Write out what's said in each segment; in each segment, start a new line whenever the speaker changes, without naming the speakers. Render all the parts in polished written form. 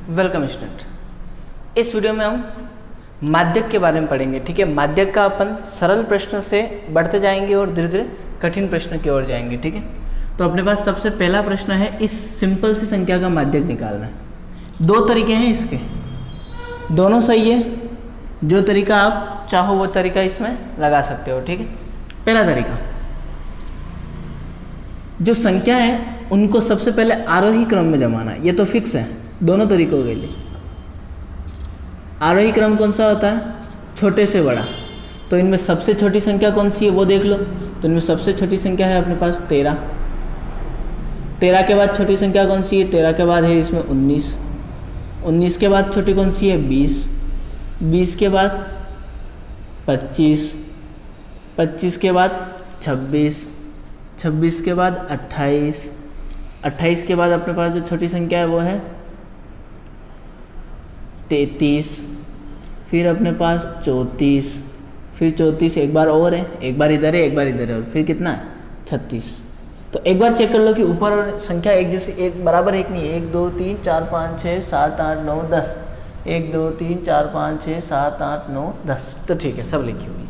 Welcome student. इस video में हम माध्यक के बारे में पढ़ेंगे। ठीक है, माध्यक का अपन सरल प्रश्न से बढ़ते जाएंगे और धीरे धीरे कठिन प्रश्न की ओर जाएंगे। ठीक है, तो अपने पास सबसे पहला प्रश्न है, इस सिंपल सी संख्या का माध्यक निकालना है। दो तरीके हैं इसके, दोनों सही है। जो तरीका आप चाहो वो तरीका इसमें लगा सकते हो। ठीक है, पहला तरीका, जो संख्या है उनको सबसे पहले आरोही क्रम में जमाना है। ये तो फिक्स है दोनों तरीकों के लिए। आरोही क्रम कौन सा होता है? छोटे से बड़ा। तो इनमें सबसे छोटी संख्या कौन सी है वो देख लो। तो इनमें सबसे छोटी संख्या है अपने पास 13। 13 के बाद छोटी संख्या कौन सी है? 13 के बाद है इसमें 19। 19 के बाद छोटी कौन सी है? 20। 20 के बाद 25। 25 के बाद 26। 26 के बाद 28। 28 के बाद अपने पास जो छोटी संख्या है वो है 33। फिर अपने पास 34। फिर 34 एक बार और है, एक बार इधर है एक बार इधर है, और फिर कितना है? 36। तो एक बार चेक कर लो कि ऊपर और संख्या एक जैसे, एक बराबर एक नहीं है। 1 2 3 4 5 6 7 8 9 10। 1 2 3 4 5 6 7 8 9 10। तो ठीक है, सब लिखी हुई है।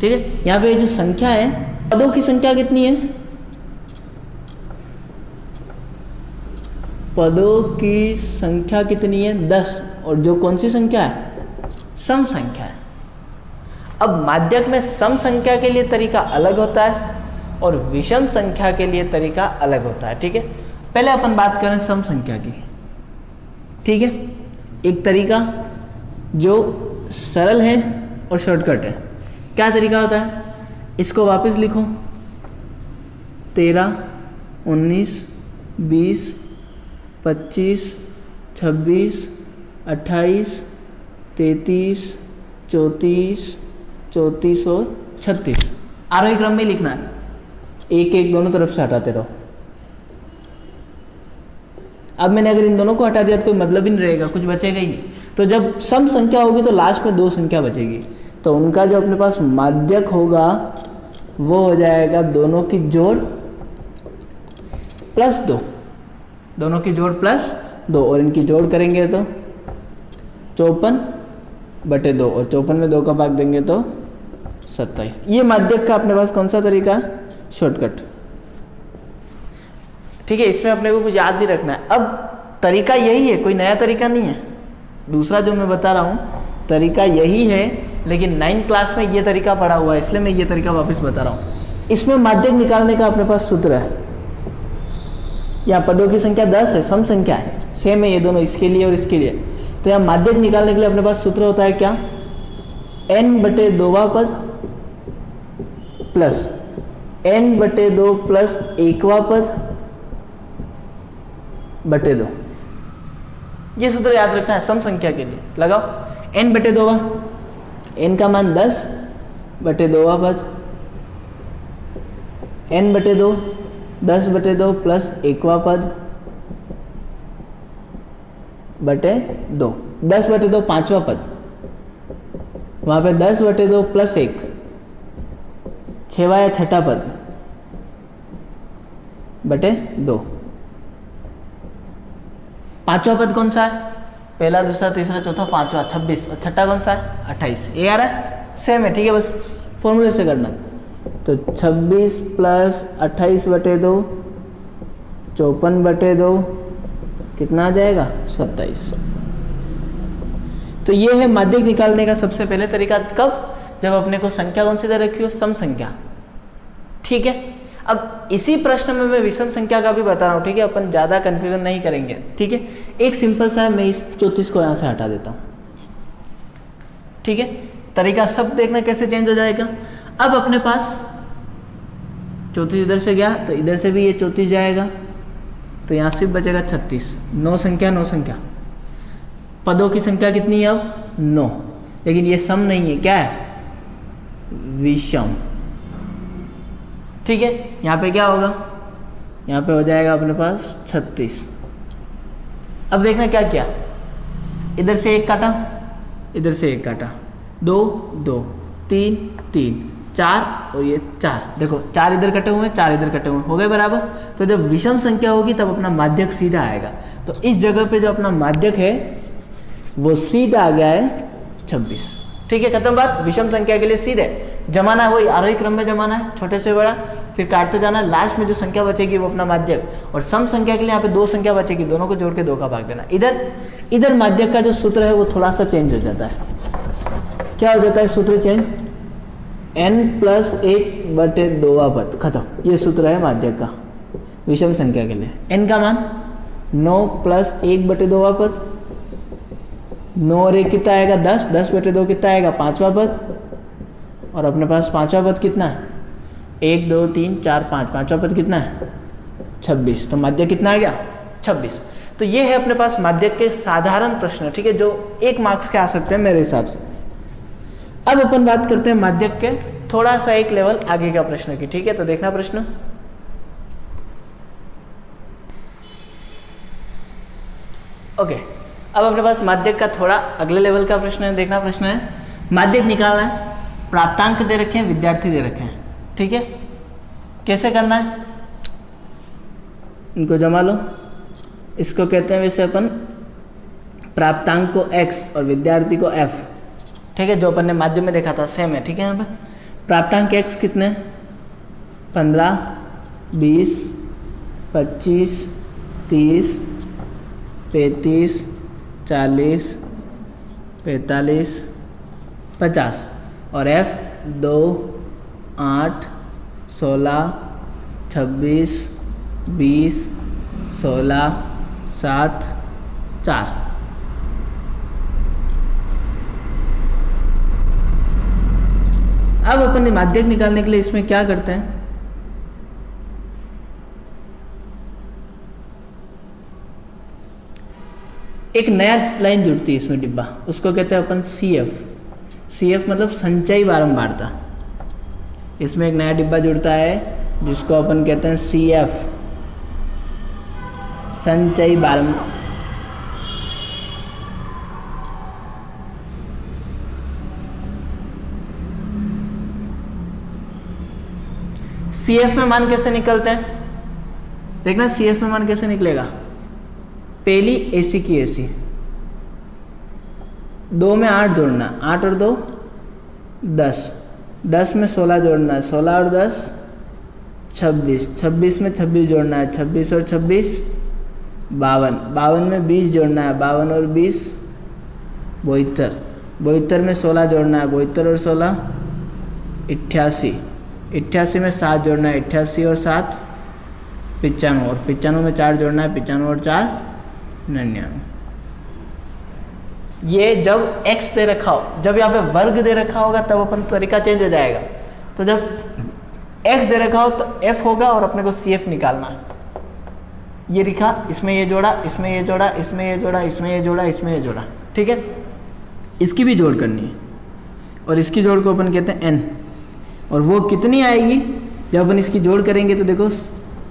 ठीक है, यहाँ पे जो संख्या है, पदों की संख्या कितनी है? पदों की संख्या कितनी है? 10। और जो कौन सी संख्या है? सम संख्या है। अब माध्यक में सम संख्या के लिए तरीका अलग होता है और विषम संख्या के लिए तरीका अलग होता है। ठीक है, पहले अपन बात करें सम संख्या की। ठीक है, एक तरीका जो सरल है और शॉर्टकट है। क्या तरीका होता है? इसको वापस लिखो। 13 19 20 25 26 28 33 34 34 और 36 आरोही क्रम में लिखना है। एक एक दोनों तरफ से हटाते रहो। अब मैंने अगर इन दोनों को हटा दिया तो कोई मतलब ही नहीं रहेगा, कुछ बचेगा ही नहीं। तो जब सम संख्या होगी तो लास्ट में दो संख्या बचेगी, तो उनका जो अपने पास माध्यक होगा वो हो जाएगा दोनों की जोड़ प्लस 2। दोनों की जोड़ प्लस 2, और इनकी जोड़ करेंगे तो 54/2, और 54 में 2 का भाग देंगे तो 27। ये माध्यक का अपने पास कौन सा तरीका है? शॉर्टकट। ठीक है, इसमें अपने को कुछ याद नहीं रखना है। अब तरीका यही है, कोई नया तरीका नहीं है। दूसरा जो मैं बता रहा हूँ तरीका यही है, लेकिन 9th क्लास में ये तरीका पढ़ा हुआ है, इसलिए मैं ये तरीका वापस बता रहा हूँ। इसमें माध्यक निकालने का अपने पास सूत्र है। यहाँ पदों की संख्या 10 है, सम संख्या है, सेम है ये दोनों, इसके लिए और इसके लिए। तो यहाँ माध्यक निकालने के लिए अपने पास सूत्र होता है क्या? n/2वां पद प्लस n/2 प्लस 1वां पद बटे 2। ये सूत्र याद रखना है सम संख्या के लिए। लगाओ n/2, n का मान 10/2वां पद, n/2 10/2 प्लस 1वां पद बटे 2। 10/2 5वां पद, वहां पे 10/2 प्लस 1 6वां या छठा पद बटे 2। 5वां पद कौन सा है? पहला दूसरा तीसरा चौथा 5वां 26, और छठा कौन सा है? 28। ये आ रहा है, सेम है। ठीक है, बस फॉर्मूले से करना। तो 26 प्लस 28/2 54/2 कितना आ जाएगा? 27। तो ये है माध्यक निकालने का सबसे पहले तरीका। कब? जब अपने को संख्या कौन सी दे रखी हो? सम संख्या। ठीक है, अब इसी प्रश्न में मैं विषम संख्या का भी बता रहा हूँ। ठीक है, अपन ज़्यादा कंफ्यूजन नहीं करेंगे। ठीक है, एक सिंपल सा है, मैं इस 34 को यहाँ से हटा देता हूँ। ठीक है, तरीका सब देखना कैसे चेंज हो जाएगा। अब अपने पास 34 इधर से गया तो इधर से भी ये 34 जाएगा, तो यहाँ सिर्फ बचेगा 36। 9 संख्या 9 संख्या। पदों की संख्या कितनी है अब? 9। लेकिन ये सम नहीं है, क्या है? विषम। ठीक है, यहाँ पे क्या होगा? यहाँ पे हो जाएगा अपने पास 36। अब देखना क्या किया, इधर से एक काटा, इधर से एक काटा, 2 2 3 3 4 और ये 4, देखो 4 इधर कटे हुए हैं, 4 इधर कटे हुए हैं, हो गए बराबर। तो जब विषम संख्या होगी तब अपना माध्यक सीधा आएगा। तो इस जगह पे जो अपना माध्यक है वो सीधा आ गया है 26। ठीक है, खत्म बात। विषम संख्या के लिए सीधे जमाना है, वही आरोही क्रम में जमाना है, छोटे से बड़ा, फिर काटते जाना, लास्ट में जो संख्या बचेगी वो अपना माध्यक। और सम संख्या के लिए यहाँ पे 2 संख्या बचेगी, दोनों को जोड़ के 2 का भाग देना। इधर माध्यक का जो सूत्र है वो थोड़ा सा चेंज हो जाता है। क्या हो जाता है सूत्र चेंज? n+1/2 पद, खत्म। ये सूत्र है माध्यक का विषम संख्या के लिए। n का मान 9 + 1/2 पद, 9 और 1 कितना आएगा 10, 10/2 कितना आएगा 5वां पद, और अपने पास 5वां पद कितना है 1 2 3 4 5, 5वां पद कितना है 26। तो माध्यक कितना आ गया 26। तो ये है अपने पास माध्यक के साधारण प्रश्न, ठीक है, जो 1 मार्क्स के आ सकते हैं मेरे हिसाब से। अब अपन बात करते हैं माध्यक के थोड़ा सा एक लेवल आगे का प्रश्न की, ठीक है। तो देखना प्रश्न, ओके। अब अपने पास माध्यक का थोड़ा अगले लेवल का प्रश्न है। देखना प्रश्न है, माध्यक निकालना है, प्राप्तांक दे रखे हैं, विद्यार्थी दे रखे हैं, ठीक है। कैसे करना है, इनको जमा लो। इसको कहते हैं वैसे अपन प्राप्तांक को x और विद्यार्थी को f, ठीक है, जो अपन ने माध्यम में देखा था सेम है, ठीक है। यहाँ पे प्राप्तांक x कितने 15 20 25 30 35 40 45 50, और f 2 8 16 26 20 16 7 4। अब अपन माध्यक निकालने के लिए इसमें क्या करते हैं, एक नया लाइन जुड़ती है इसमें डिब्बा, उसको कहते हैं अपन CF। CF मतलब संचयी बारंबारता। इसमें एक नया डिब्बा जुड़ता है जिसको अपन कहते हैं CF, संचयी बारंबारता। CF में मान कैसे निकलते हैं, देखना CF में मान कैसे निकलेगा। पहली AC की AC, 2 में 8 जोड़ना, 8 और 2 10, 10 में 16 जोड़ना है, 16 और 10 26, 26 में 26 जोड़ना है, 26 और 26 52, 52 में 20 जोड़ना है, 52 और 20 72, 72 में 16 जोड़ना है, 72 और 16 88, 88 में 7 जोड़ना है, 88 और 7 95, और 95 में 4 जोड़ना है, 95 और 4 99। ये जब x दे रखा हो, जब यहाँ पे वर्ग दे रखा होगा तब अपन तरीका चेंज हो जाएगा। तो जब x दे रखा हो तो f होगा और अपने को CF निकालना है। ये लिखा, इसमें ये जोड़ा, इसमें ये जोड़ा, इसमें ये जोड़ा, इसमें ये जोड़ा, इसमें ये जोड़ा, ठीक है। इसकी भी जोड़ करनी है और इसकी जोड़ को अपन कहते हैं n। और वो कितनी आएगी जब अपन इसकी जोड़ करेंगे, तो देखो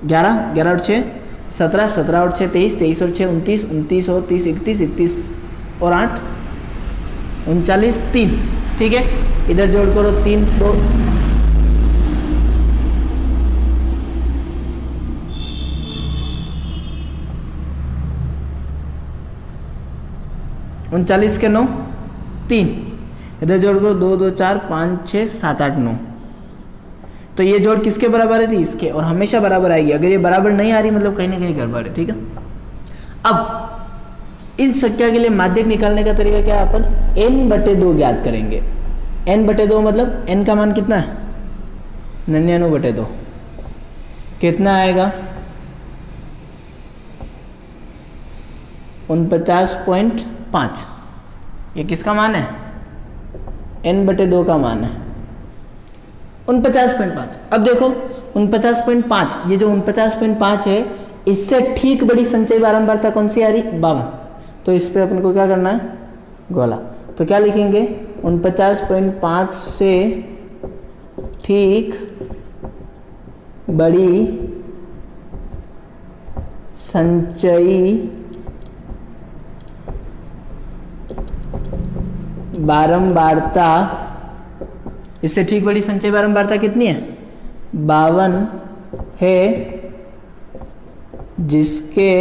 11, 11 और 6 17, 17 और 6 23, 23 और 6 29, 29 और 30 31, 31 और 8 39 3, ठीक है। इधर जोड़ करो 3 2 39 के 9 3, इधर जोड़ करो 2 2 4 5 6 7 8 9। तो ये जोड़ किसके बराबर है, इसके, और हमेशा बराबर आएगी। अगर ये बराबर नहीं आ रही मतलब कहीं ना कहीं गड़बड़ है, ठीक है। अब इन संख्या के लिए माध्यक निकालने का तरीका क्या है, अपन n/2 ज्ञात करेंगे। n/2 मतलब n का मान कितना है 99/2, कितना आएगा 49.5। ये किसका मान है, n/2 का मान है 49.5। अब देखो 49.5, ये जो 49.5 है इससे ठीक बड़ी संचयी बारंबारता कौन सी आ रही 52। तो इस पे अपन को क्या करना है गोला, तो क्या लिखेंगे 49.5 से ठीक बड़ी संचयी बारंबारता इससे ठीक बड़ी संचयी बारंबारता कितनी है? 52 है, जिसके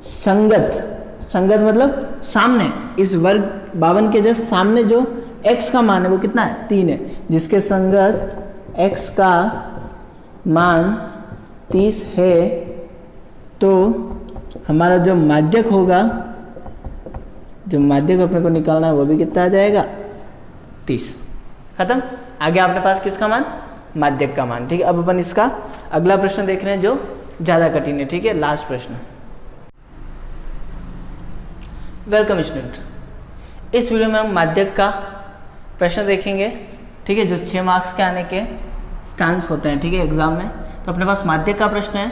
संगत मतलब सामने, इस वर्ग 52 के जस्ट सामने जो x का मान है वो कितना है? 3 है, जिसके संगत x का मान 30 है, तो हमारा जो माध्यक होगा, जो माध्यक अपने को निकालना है वो भी कितना आ जाएगा? 30। खत्म। आगे आपके पास किसका मान? माध्यक का मान। ठीक है, अब अपन इसका अगला प्रश्न देख रहे हैं जो ज़्यादा कठिन है। ठीक है, लास्ट प्रश्न। वेलकम स्टूडेंट, इस वीडियो में हम माध्यक का प्रश्न देखेंगे। ठीक है, जो 6 मार्क्स के आने के चांस होते हैं। ठीक है, एग्जाम में। तो अपने पास माध्यक का प्रश्न है,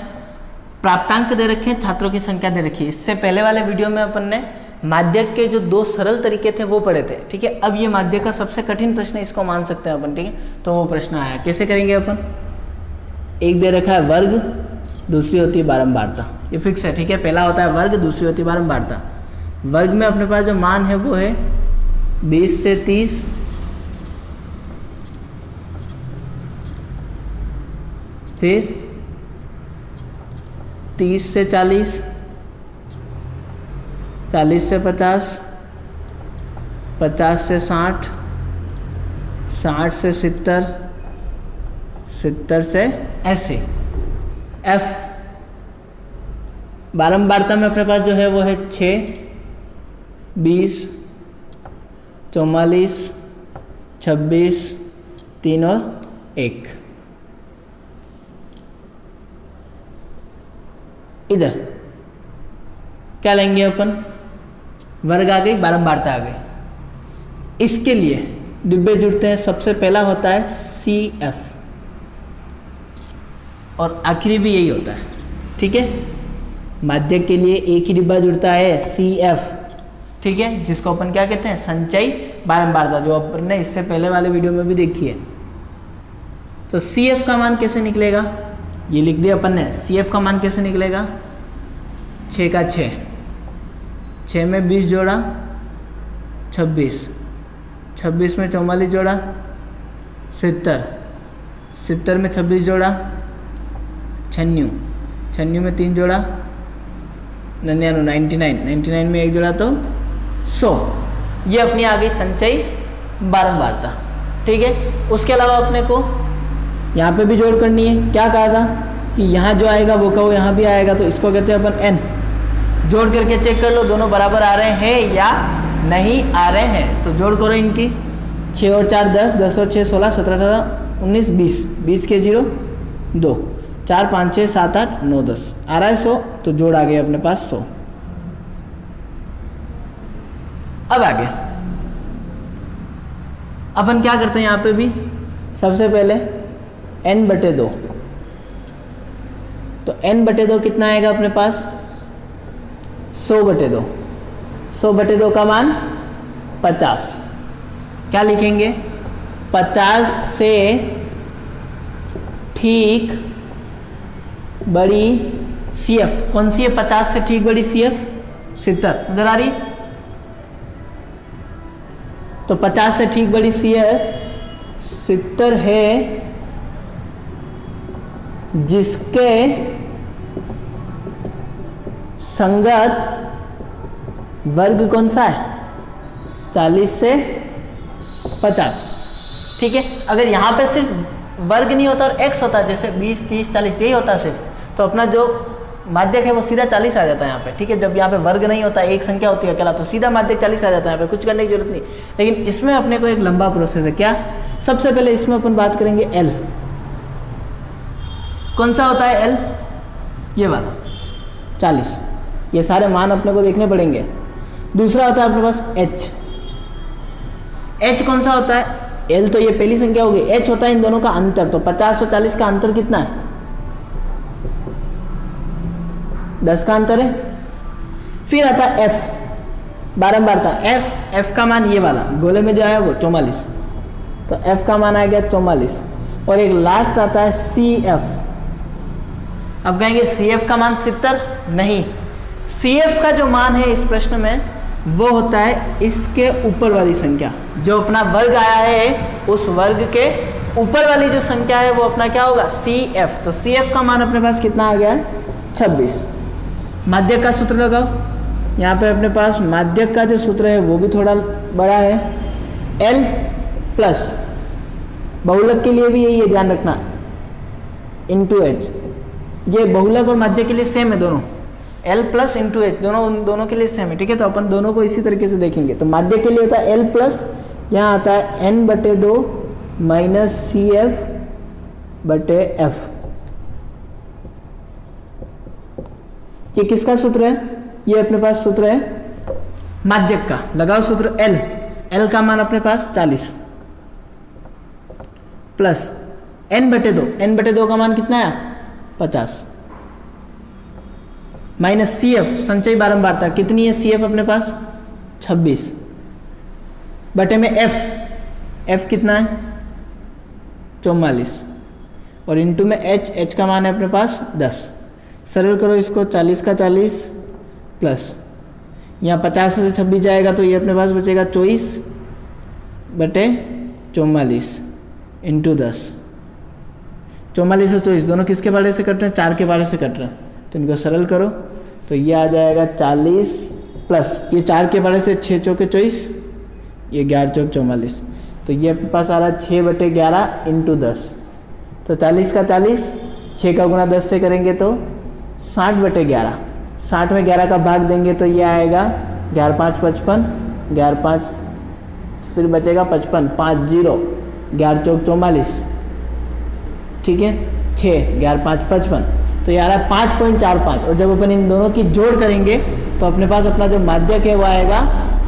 प्राप्तांक दे रखे हैं, छात्रों की संख्या दे रखी है। इससे पहले वाले वीडियो में अपन ने माध्यक के जो 2 सरल तरीके थे वो पढ़े थे। ठीक है, अब ये माध्यक का सबसे कठिन प्रश्न है, इसको मान सकते हैं अपन। ठीक है, तो वो प्रश्न आया, कैसे करेंगे अपन? एक दे रखा है वर्ग, दूसरी होती है बारंबारता। ये फिक्स है। ठीक है, पहला होता है वर्ग, दूसरी होती है बारंबारता। वर्ग में अपने पास जो मान है वो है 20 से 30, फिर 30 से 40, 40 से 50, 50 से 60, 60 से 70, 70 से 80। एफ बारंबारता में अपने पास जो है वो है 6, 20, 44, 26, 3 और 1। इधर क्या लेंगे अपन? वर्ग आ गई, बारंबारता आ गई। इसके लिए डिब्बे जुड़ते हैं। सबसे पहला होता है CF और आखिरी भी यही होता है। ठीक है, माध्यक के लिए एक ही डिब्बा जुड़ता है CF। ठीक है, जिसको अपन क्या कहते हैं? संचयी बारंबारता, जो अपन ने इससे पहले वाले वीडियो में भी देखी है। तो CF का मान कैसे निकलेगा? ये लिख दिया अपन ने। CF का मान कैसे निकलेगा? 6 का 6, 6 में 20 जोड़ा 26, 26 में 44 जोड़ा 70, 70 में 26 जोड़ा 96, 96 में 3 जोड़ा 99, 99 में 1 जोड़ा तो 100। ये अपनी आ गई संचयी बारंबारता। ठीक है, उसके अलावा अपने को यहाँ पे भी जोड़ करनी है। क्या कहा था कि यहाँ जो आएगा वो कहो यहाँ भी आएगा, तो इसको कहते हैं अपन n। जोड़ करके चेक कर लो दोनों बराबर आ रहे हैं या नहीं आ रहे हैं। तो जोड़ करो इनकी, 6 और 4 10, 10 और 6 16, 17 18 19 20, 20 के 0 2, 4 5 6 7 8 9 10, आ रहा है 100। तो जोड़ आ गया अपने पास 100। अब आगे अपन क्या करते हैं? यहाँ पे भी सबसे पहले n/2। तो n/2 कितना आएगा अपने पास? 100/2। 100/2 का मान 50। क्या लिखेंगे? 50 से ठीक बड़ी CF कौन सी है? 50 से ठीक बड़ी CF 70। नजर आ रही? तो 50 से ठीक बड़ी CF 70 है, जिसके संगत वर्ग कौन सा है? 40 से 50। ठीक है, अगर यहाँ पे सिर्फ वर्ग नहीं होता और x होता, जैसे 20 30 40 यही होता सिर्फ, तो अपना जो माध्यक है वो सीधा 40 आ जाता है यहाँ पे। ठीक है, जब यहाँ पे वर्ग नहीं होता, एक संख्या होती है अकेला, तो सीधा माध्यक 40 आ जाता है, यहाँ पे कुछ करने की जरूरत नहीं। लेकिन इसमें अपने को एक लंबा प्रोसेस है। क्या? सबसे पहले इसमें अपन बात करेंगे L। कौन सा होता है L? ये वाला 40। ये सारे मान अपने को देखने पड़ेंगे। दूसरा होता है अपने पास H। H कौन सा होता है? L तो ये पहली संख्या होगी, H होता है इन दोनों का अंतर। तो 50 और 40 का अंतर कितना है? 10 का अंतर है। फिर आता है F बारंबारता। F का मान ये वाला गोले में जो आया वो 44। तो F का मान आ गया 44। और एक लास्ट आता है CF। अब कहेंगे CF का मान 70? नहीं, CF का जो मान है इस प्रश्न में वो होता है इसके ऊपर वाली संख्या। जो अपना वर्ग आया है उस वर्ग के ऊपर वाली जो संख्या है वो अपना क्या होगा, CF। तो CF का मान अपने पास कितना आ गया है, 26। माध्यक का सूत्र लगाओ। यहाँ पे अपने पास माध्यक का जो सूत्र है वो भी थोड़ा बड़ा है, L प्लस बहुलक के लिए भी यही है, ध्यान रखना, इंटू H। ये बहुलक और माध्यक के लिए सेम है दोनों, L प्लस इंटू H, दोनों के लिए सेम है, ठीक है। तो अपन दोनों को इसी तरीके से देखेंगे। तो माध्यक के लिए होता है L प्लस, यहाँ आता है N/2 माइनस CF/F। ये किसका सूत्र है, ये अपने पास सूत्र है माध्यक का। लगाओ सूत्र L का मान अपने पास 40 प्लस N/2 का मान कितना है 50 माइनस CF संचयी बारंबारता कितनी है, CF अपने पास 26 बटे में F कितना है 44 और इंटू में H का मान है अपने पास 10। सरल करो इसको, 40 का 40 प्लस यहाँ 50 में से 26 जाएगा तो ये अपने पास बचेगा 24 बटे 44 इंटू 10। 44 और 24 दोनों किसके बारे से कट रहे हैं, 4 के बारे से कट रहे हैं। तो इनको सरल करो तो ये आ जाएगा 40 प्लस ये 4 के बारे से 6 चौके 24, ये 11 चौक 44। तो ये अपने पास आ रहा है 6/11 इंटू 10। तो 40 का 40, 6 का गुना 10 से करेंगे तो 60/11। 60 में 11 का भाग देंगे तो ये आएगा 11 5 55, 11 5 फिर बचेगा 55, 5 0, 11 चौक 44, ठीक है, 6 11 5 55। तो ये आ रहा है 5.45 और जब अपन इन दोनों की जोड़ करेंगे तो अपने पास अपना जो माध्यक है वो आएगा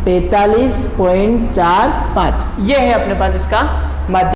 45.45। ये है अपने पास इसका माध्यक।